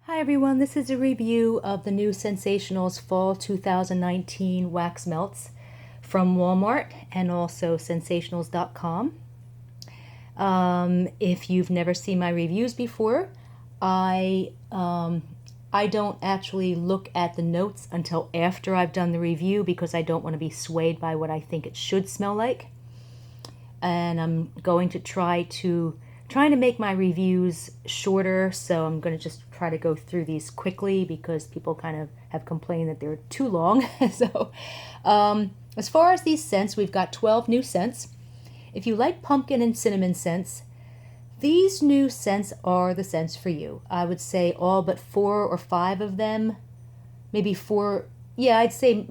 Hi everyone, this is a review of the new ScentSationals Fall 2019 wax melts from Walmart and also ScentSationals.com. If you've never seen my reviews before, I don't actually look at the notes until after I've done the review because I don't want to be swayed by what I think it should smell like. And I'm going to trying to make my reviews shorter, so I'm going to just try to go through these quickly because people kind of have complained that they're too long. As far as these scents, we've got 12 new scents. If you like pumpkin and cinnamon scents, these new scents are the scents for you. I would say all but 4 or 5 of them, maybe 4. Yeah, I'd say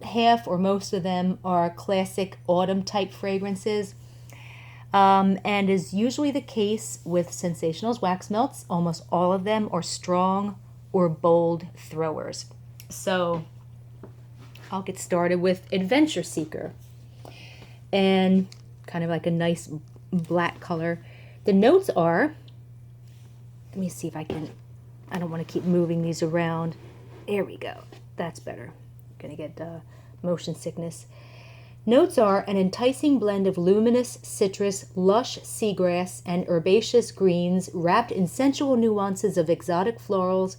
half or most of them are classic autumn type fragrances. And is usually the case with ScentSationals wax melts, almost all of them are strong or bold throwers. So I'll get started with Adventureseeker. And kind of like a nice black color. The notes are, let me see if I don't want to keep moving these around. There we go. That's better. I'm going to get motion sickness. Notes are an enticing blend of luminous citrus, lush seagrass, and herbaceous greens wrapped in sensual nuances of exotic florals,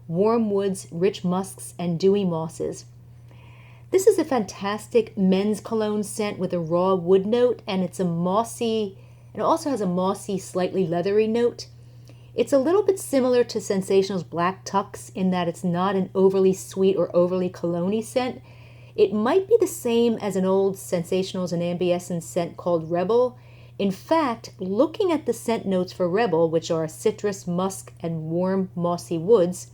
warm woods, rich musks, and dewy mosses. This is a fantastic men's cologne scent with a raw wood note, and it also has a mossy, slightly leathery note. It's a little bit similar to ScentSationals Black Tux in that it's not an overly sweet or overly cologne-y scent. It might be the same as an old ScentSationals and Ambiessence scent called Rebel. In fact, looking at the scent notes for Rebel, which are citrus, musk, and warm, mossy woods,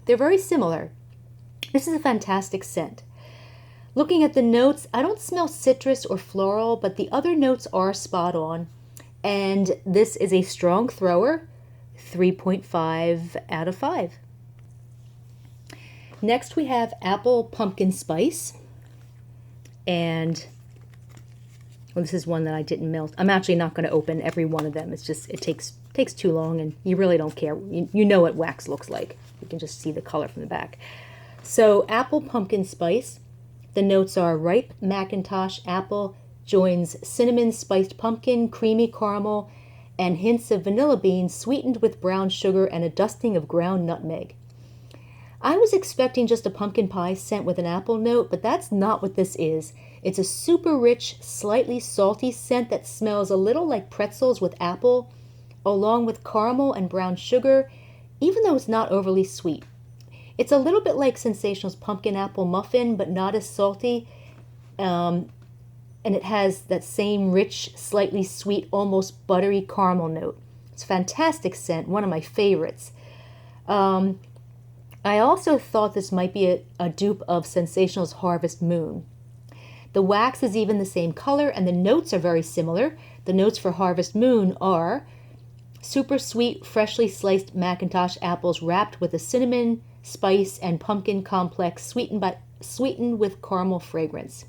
they're very similar. This is a fantastic scent. Looking at the notes, I don't smell citrus or floral, but the other notes are spot on. And this is a strong thrower, 3.5 out of 5. Next we have Apple Pumpkin Spice. And well, this is one that I didn't melt. I'm actually not going to open every one of them. It's just, it takes too long, and you really don't care. You know what wax looks like. You can just see the color from the back. So Apple Pumpkin Spice. The notes are ripe Macintosh apple, joins cinnamon spiced pumpkin, creamy caramel, and hints of vanilla beans sweetened with brown sugar and a dusting of ground nutmeg. I was expecting just a pumpkin pie scent with an apple note, but that's not what this is. It's a super rich, slightly salty scent that smells a little like pretzels with apple, along with caramel and brown sugar, even though it's not overly sweet. It's a little bit like ScentSationals Pumpkin Apple Muffin, but not as salty, and it has that same rich, slightly sweet, almost buttery caramel note. It's a fantastic scent, one of my favorites. I also thought this might be a dupe of ScentSationals Harvest Moon. The wax is even the same color, and the notes are very similar. The notes for Harvest Moon are super sweet, freshly sliced Macintosh apples wrapped with a cinnamon, spice, and pumpkin complex sweetened with caramel fragrance.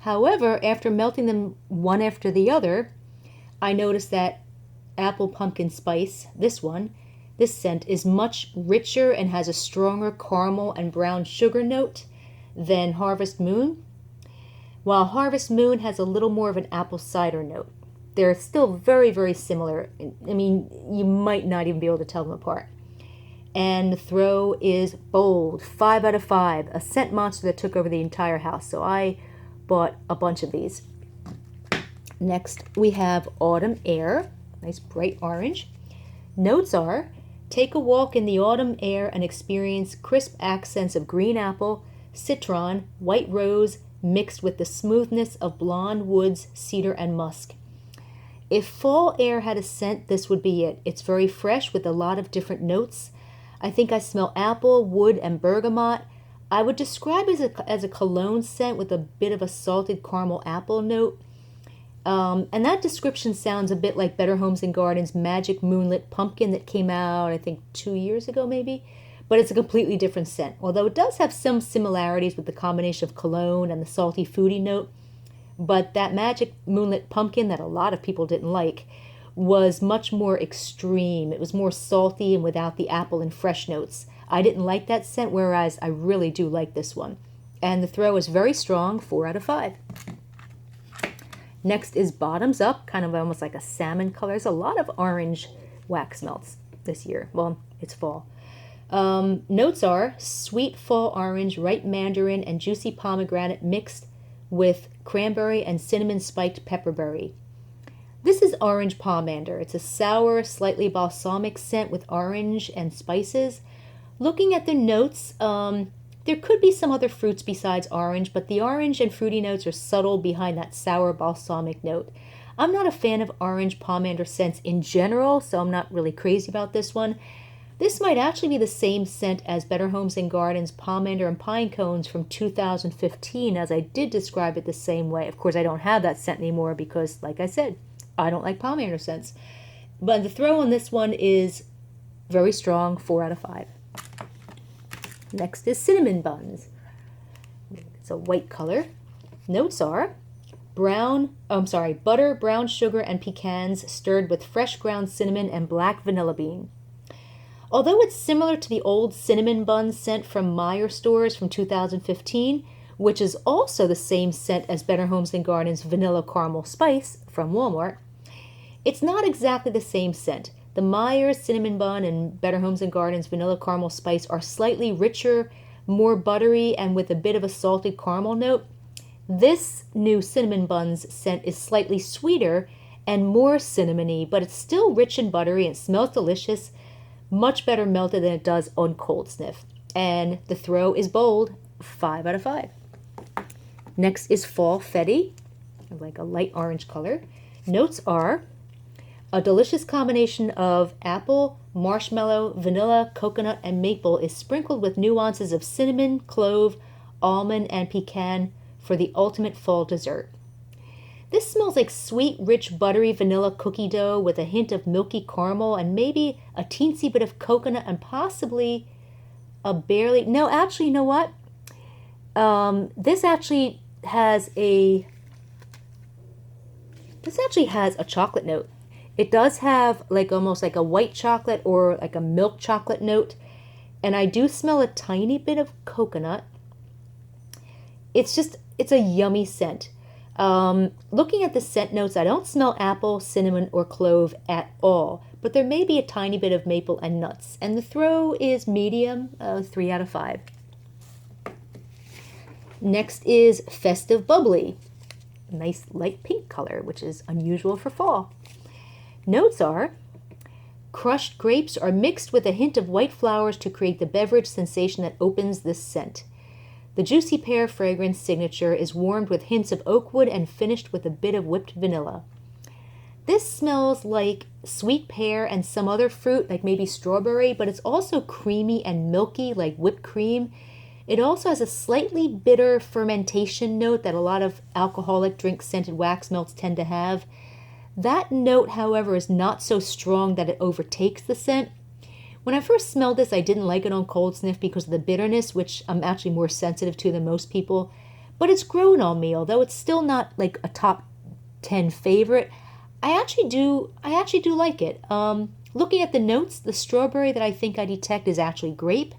However, after melting them one after the other, I noticed that Apple Pumpkin Spice, this scent is much richer and has a stronger caramel and brown sugar note than Harvest Moon, while Harvest Moon has a little more of an apple cider note. They're still very, very similar. I mean, you might not even be able to tell them apart. And the throw is bold, 5 out of 5, a scent monster that took over the entire house. So I bought a bunch of these. Next, we have Autumn Air, nice bright orange. Notes are, take a walk in the autumn air and experience crisp accents of green apple, citron, white rose, mixed with the smoothness of blonde woods, cedar, and musk. If fall air had a scent, this would be it. It's very fresh with a lot of different notes. I think I smell apple, wood, and bergamot. I would describe it as a cologne scent with a bit of a salted caramel apple note. And that description sounds a bit like Better Homes and Gardens Magic Moonlit Pumpkin that came out, I think, 2 years ago maybe. But it's a completely different scent, although it does have some similarities with the combination of cologne and the salty foodie note. But that Magic Moonlit Pumpkin that a lot of people didn't like was much more extreme. It was more salty and without the apple and fresh notes. I didn't like that scent, whereas I really do like this one. And the throw is very strong, 4 out of 5. Next is Bottoms Up, kind of almost like a salmon color. There's a lot of orange wax melts this year. Well, it's fall. Notes are sweet fall orange, ripe mandarin, and juicy pomegranate mixed with cranberry and cinnamon spiked pepperberry. This is orange pomander. It's a sour, slightly balsamic scent with orange and spices. Looking at the notes, there could be some other fruits besides orange, but the orange and fruity notes are subtle behind that sour balsamic note. I'm not a fan of orange pomander scents in general, so I'm not really crazy about this one. This might actually be the same scent as Better Homes and Gardens Pomander and Pine Cones from 2015, as I did describe it the same way. Of course, I don't have that scent anymore because, like I said, I don't like pomander scents. But the throw on this one is very strong, 4 out of 5. Next is Cinnamon Buns. It's a white color. Notes are butter, brown sugar, and pecans stirred with fresh ground cinnamon and black vanilla bean. Although it's similar to the old cinnamon bun scent from Meyer stores from 2015, which is also the same scent as Better Homes and Gardens Vanilla Caramel Spice from Walmart, it's not exactly the same scent. The Meyer's Cinnamon Bun and Better Homes and Gardens Vanilla Caramel Spice are slightly richer, more buttery, and with a bit of a salted caramel note. This new Cinnamon Buns scent is slightly sweeter and more cinnamony, but it's still rich and buttery and smells delicious, much better melted than it does on cold sniff. And the throw is bold, 5 out of 5. Next is Fall Fetty, like a light orange color. Notes are a delicious combination of apple, marshmallow, vanilla, coconut, and maple is sprinkled with nuances of cinnamon, clove, almond, and pecan for the ultimate fall dessert. This smells like sweet, rich, buttery vanilla cookie dough with a hint of milky caramel and maybe a teensy bit of coconut and possibly you know what? This actually has a chocolate note. It does have like almost like a white chocolate or like a milk chocolate note. And I do smell a tiny bit of coconut. It's a yummy scent. Looking at the scent notes, I don't smell apple, cinnamon, or clove at all. But there may be a tiny bit of maple and nuts. And the throw is medium, 3 out of 5. Next is Festive Bubbly. Nice light pink color, which is unusual for fall. Notes are crushed grapes are mixed with a hint of white flowers to create the beverage sensation that opens this scent. The juicy pear fragrance signature is warmed with hints of oak wood and finished with a bit of whipped vanilla. This smells like sweet pear and some other fruit, like maybe strawberry, but it's also creamy and milky, like whipped cream. It also has a slightly bitter fermentation note that a lot of alcoholic drink-scented wax melts tend to have. That note, however, is not so strong that it overtakes the scent. When I first smelled this, I didn't like it on cold sniff because of the bitterness, which I'm actually more sensitive to than most people. But it's grown on me, although it's still not like a top 10 favorite. I actually do like it. Looking at the notes, the strawberry that I think I detect is actually grape,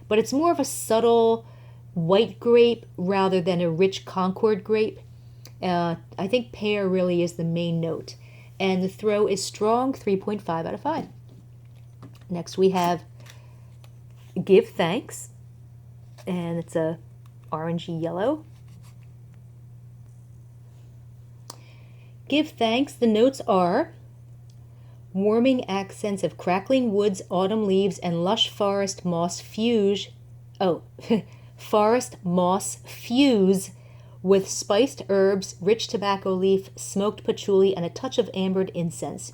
but it's more of a subtle white grape rather than a rich Concord grape. I think pear really is the main note. And the throw is strong, 3.5 out of 5. Next we have Give Thanks, and it's a orangey yellow. Give Thanks, the notes are warming accents of crackling woods, autumn leaves, and lush forest moss fuse. Forest moss fuse with spiced herbs, rich tobacco leaf, smoked patchouli, and a touch of ambered incense.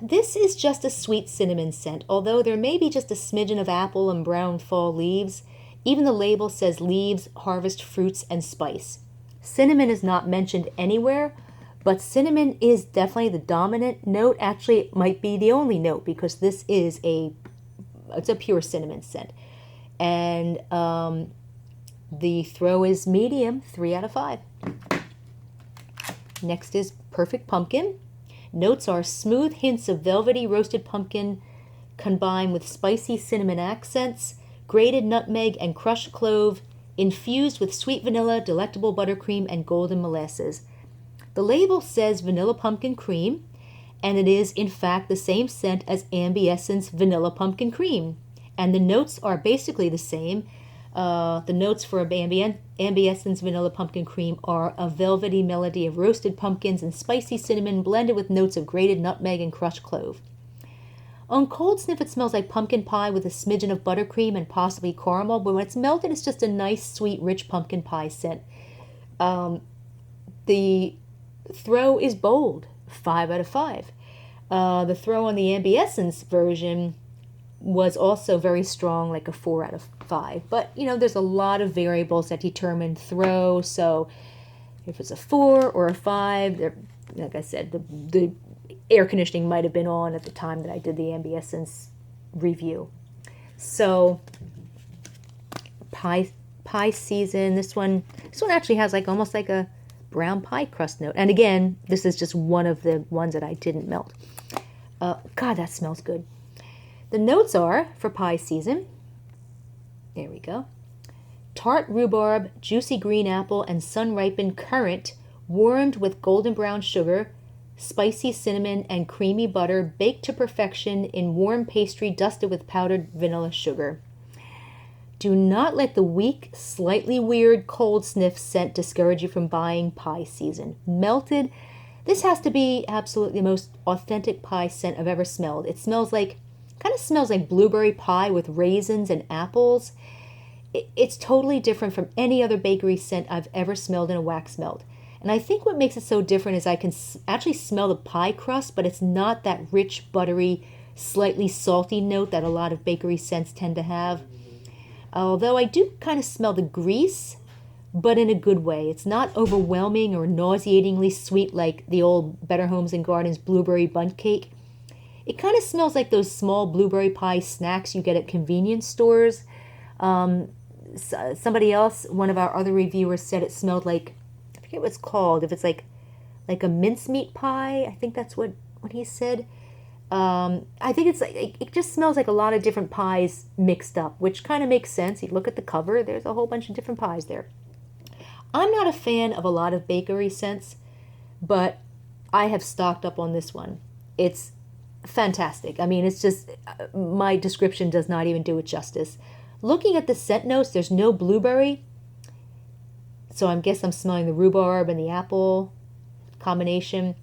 This is just a sweet cinnamon scent, although there may be just a smidgen of apple and brown fall leaves. Even the label says leaves, harvest fruits, and spice. Cinnamon is not mentioned anywhere, but cinnamon is definitely the dominant note. Actually, it might be the only note because this is it's a pure cinnamon scent. And the throw is medium, 3 out of 5. Next is Perfect Pumpkin. Notes are smooth hints of velvety roasted pumpkin combined with spicy cinnamon accents, grated nutmeg and crushed clove, infused with sweet vanilla, delectable buttercream, and golden molasses. The label says vanilla pumpkin cream, and it is in fact the same scent as Ambiessence vanilla pumpkin cream. And the notes are basically the same. The notes for Ambiessence vanilla pumpkin cream are a velvety melody of roasted pumpkins and spicy cinnamon blended with notes of grated nutmeg and crushed clove. On cold sniff, it smells like pumpkin pie with a smidgen of buttercream and possibly caramel, but when it's melted, it's just a nice, sweet, rich pumpkin pie scent. The throw is bold, 5 out of 5. The throw on the Ambiessence version was also very strong, like a 4 out of 5. But, you know, there's a lot of variables that determine throw, so if it's a 4 or a 5, like I said, the air conditioning might have been on at the time that I did the Ambiessence review. So, pie season, this one actually has like almost like a brown pie crust note. And again, this is just one of the ones that I didn't melt. God, that smells good. The notes are, for pie season, there we go, tart rhubarb, juicy green apple, and sun-ripened currant, warmed with golden brown sugar, spicy cinnamon, and creamy butter, baked to perfection in warm pastry dusted with powdered vanilla sugar. Do not let the weak, slightly weird cold sniff scent discourage you from buying pie season. Melted, this has to be absolutely the most authentic pie scent I've ever smelled. It kind of smells like blueberry pie with raisins and apples. It's totally different from any other bakery scent I've ever smelled in a wax melt. And I think what makes it so different is I can actually smell the pie crust, but it's not that rich, buttery, slightly salty note that a lot of bakery scents tend to have. Although I do kind of smell the grease, but in a good way. It's not overwhelming or nauseatingly sweet like the old Better Homes and Gardens blueberry bundt cake. It kind of smells like those small blueberry pie snacks you get at convenience stores. Somebody else, one of our other reviewers, said it smelled like, I forget what it's called, if it's like a mincemeat pie. I think that's what he said. I think it's like, it just smells like a lot of different pies mixed up, which kind of makes sense. You look at the cover, there's a whole bunch of different pies there. I'm not a fan of a lot of bakery scents, but I have stocked up on this one. It's fantastic. I mean, it's just, my description does not even do it justice. Looking at the scent notes, there's no blueberry, so I guess I'm smelling the rhubarb and the apple combination.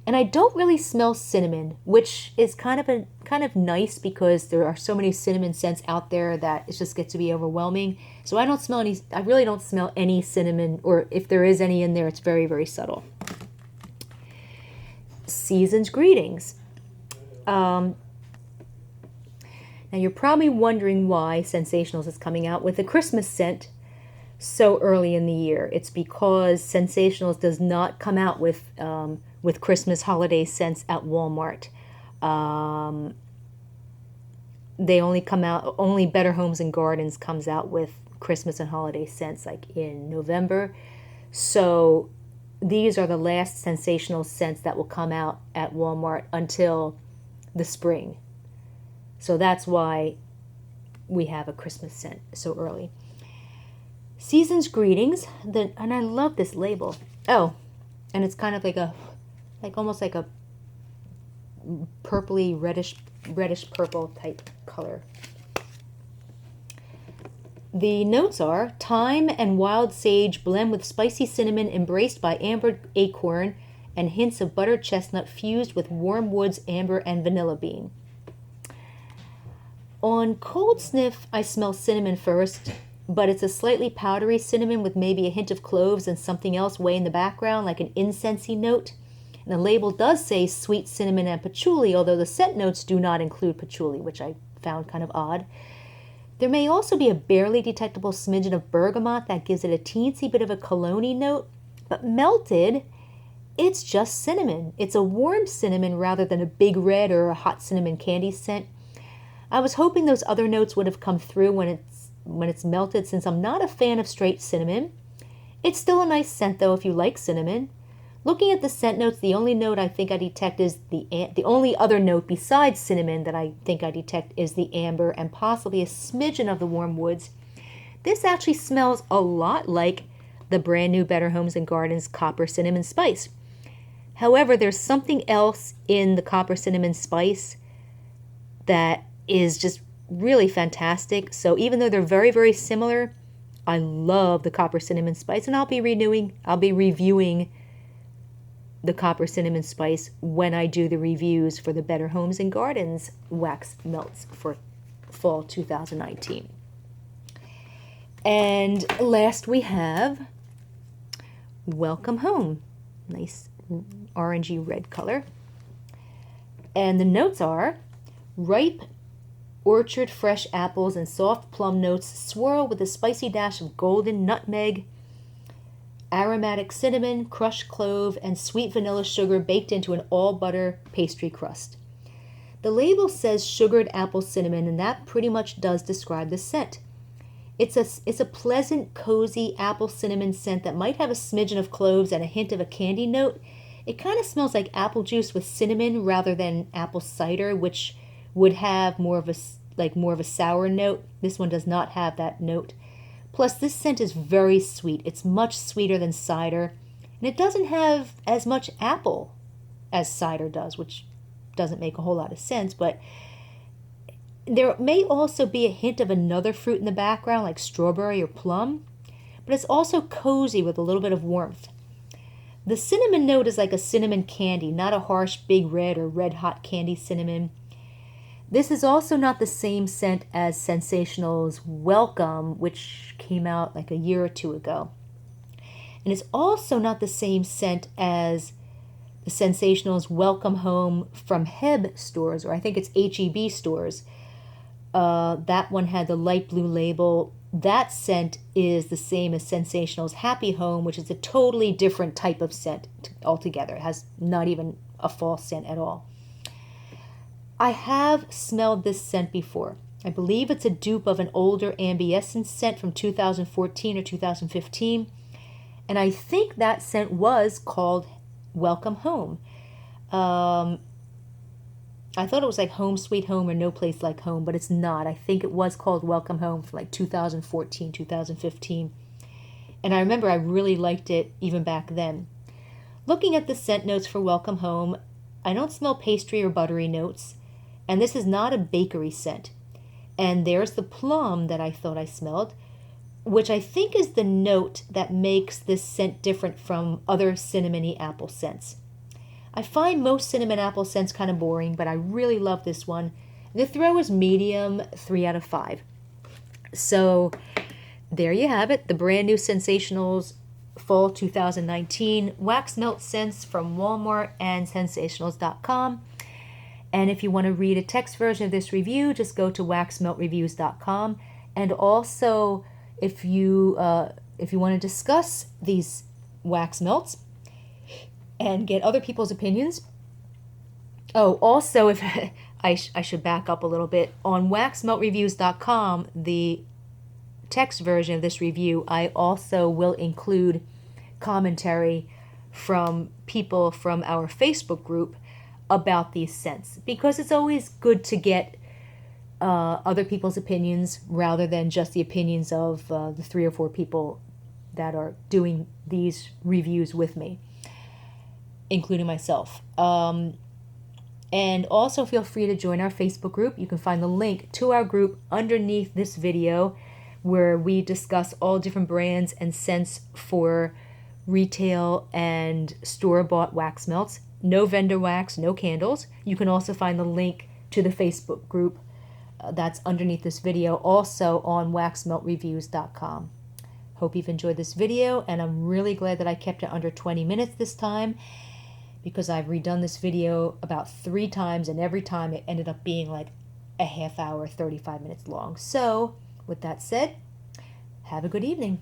And I don't really smell cinnamon, which is kind of nice because there are so many cinnamon scents out there that it just gets to be overwhelming. So I really don't smell any cinnamon, or if there is any in there, it's very, very subtle. Season's greetings. Now you're probably wondering why ScentSationals is coming out with a Christmas scent so early in the year. It's because ScentSationals does not come out with Christmas holiday scents at Walmart. They only Better Homes and Gardens comes out with Christmas and holiday scents like in November. So these are the last ScentSationals scents that will come out at Walmart until the spring. So that's why we have a Christmas scent so early. Season's greetings, and I love this label. Oh, and it's kind of almost like a purpley reddish purple type color. The notes are thyme and wild sage blend with spicy cinnamon embraced by amber acorn and hints of buttered chestnut fused with warm woods, amber, and vanilla bean. On cold sniff, I smell cinnamon first, but it's a slightly powdery cinnamon with maybe a hint of cloves and something else way in the background, like an incensey note. And the label does say sweet cinnamon and patchouli, although the scent notes do not include patchouli, which I found kind of odd. There may also be a barely detectable smidgen of bergamot that gives it a teensy bit of a cologne-y note, but melted, it's just cinnamon. It's a warm cinnamon rather than a big red or a hot cinnamon candy scent. I was hoping those other notes would have come through when it's melted, since I'm not a fan of straight cinnamon. It's still a nice scent though if you like cinnamon. Looking at the scent notes, the only note I think I detect is the only other note besides cinnamon that I think I detect is the amber and possibly a smidgen of the warm woods. This actually smells a lot like the brand new Better Homes and Gardens Copper Cinnamon Spice. However, there's something else in the Copper Cinnamon Spice that is just really fantastic. So even though they're very, very similar, I love the Copper Cinnamon Spice, and I'll be reviewing the Copper Cinnamon Spice when I do the reviews for the Better Homes and Gardens wax melts for fall 2019. And last we have Welcome Home. Nice orangey red color. And the notes are ripe orchard fresh apples and soft plum notes swirl with a spicy dash of golden nutmeg, aromatic cinnamon, crushed clove, and sweet vanilla sugar baked into an all-butter pastry crust. The label says sugared apple cinnamon, and that pretty much does describe the scent. It's a pleasant, cozy apple cinnamon scent that might have a smidgen of cloves and a hint of a candy note. It kind of smells like apple juice with cinnamon rather than apple cider, which would have more of a sour note. This one does not have that note. Plus, this scent is very sweet. It's much sweeter than cider, and it doesn't have as much apple as cider does, which doesn't make a whole lot of sense, but there may also be a hint of another fruit in the background, like strawberry or plum, but it's also cozy with a little bit of warmth. The cinnamon note is like a cinnamon candy, not a harsh big red or red hot candy cinnamon. This is also not the same scent as ScentSationals Welcome, which came out like a year or two ago. And it's also not the same scent as the ScentSationals Welcome Home from Heb stores, or I think it's HEB stores. That one had the light blue label. That scent is the same as ScentSationals Happy Home, which is a totally different type of scent altogether. It has not even a fall scent at all. I have smelled this scent before. I believe it's a dupe of an older Ambiescence scent from 2014 or 2015. And I think that scent was called Welcome Home. I thought it was like Home Sweet Home or No Place Like Home, but it's not. I think it was called Welcome Home for like 2014, 2015. And I remember I really liked it even back then. Looking at the scent notes for Welcome Home, I don't smell pastry or buttery notes. And this is not a bakery scent. And there's the plum that I thought I smelled, which I think is the note that makes this scent different from other cinnamony apple scents. I find most cinnamon apple scents kind of boring, but I really love this one. The throw is medium, 3 out of 5. So there you have it, the brand new ScentSationals Fall 2019 Wax Melt Scents from Walmart and ScentSationals.com. And if you want to read a text version of this review, just go to waxmeltreviews.com. And also, if you want to discuss these wax melts and get other people's opinions. Oh, also, if I should back up a little bit. On waxmeltreviews.com, the text version of this review, I also will include commentary from people from our Facebook group about these scents, because it's always good to get other people's opinions rather than just the opinions of the 3 or 4 people that are doing these reviews with me, including myself. And also feel free to join our Facebook group. You can find the link to our group underneath this video, where we discuss all different brands and scents for retail and store-bought wax melts. No vendor wax, no candles. You can also find the link to the Facebook group that's underneath this video, also on waxmeltreviews.com. Hope you've enjoyed this video, and I'm really glad that I kept it under 20 minutes this time, because I've redone this video about 3 times, and every time it ended up being like a half hour, 35 minutes long. So, with that said, have a good evening.